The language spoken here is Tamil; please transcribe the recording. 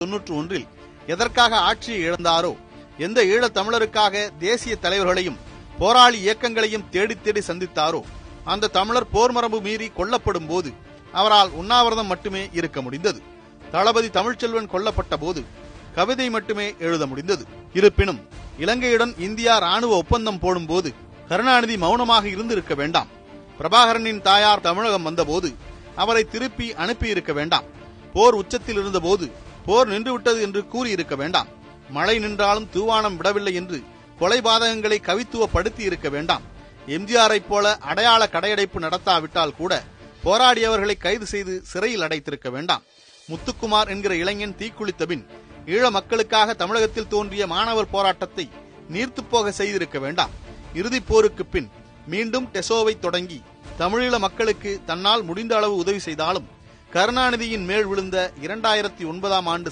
1991 எதற்காக ஆட்சியை இழந்தாரோ, எந்த ஈழத் தமிழருக்காக தேசிய தலைவர்களையும் போராளி இயக்கங்களையும் தேடி தேடி சந்தித்தாரோ, அந்த தமிழர் போர் மரபு மீறி கொல்லப்படும் போது அவரால் உண்ணாவிரதம் மட்டுமே இருக்க முடிந்தது. தளபதி தமிழ்ச்செல்வன் கொல்லப்பட்ட போது கவிதை மட்டுமே எழுத முடிந்தது. இருப்பினும் இலங்கையுடன் இந்தியா ராணுவ ஒப்பந்தம் போடும் போது கருணாநிதி மௌனமாக இருந்திருக்க வேண்டாம். பிரபாகரனின் தாயார் தமிழகம் வந்தபோது அவரை திருப்பி அனுப்பியிருக்க வேண்டாம். போர் உச்சத்தில் இருந்தபோது போர் நின்றுவிட்டது என்று கூறியிருக்க வேண்டாம். மழை நின்றாலும் தூவானம் விடவில்லை என்று கொலைபாதகங்களை கவித்துவப்படுத்தி இருக்க வேண்டாம். எம்ஜிஆரை போல அடையாள கடையடைப்பு நடத்தாவிட்டால் கூட போராடியவர்களை கைது செய்து சிறையில் அடைத்திருக்க வேண்டாம். முத்துக்குமார் என்கிற இளைஞன் தீக்குளித்த பின் ஈழ மக்களுக்காக தமிழகத்தில் தோன்றிய மாணவர் போராட்டத்தை நீர்த்துப்போக செய்திருக்க வேண்டாம். இறுதிப் போருக்கு பின் மீண்டும் டெசோவை தொடங்கி தமிழீழ மக்களுக்கு தன்னால் முடிந்த அளவு உதவி செய்தாலும் கருணாநிதியின் மேல் விழுந்த 2009 ஆண்டு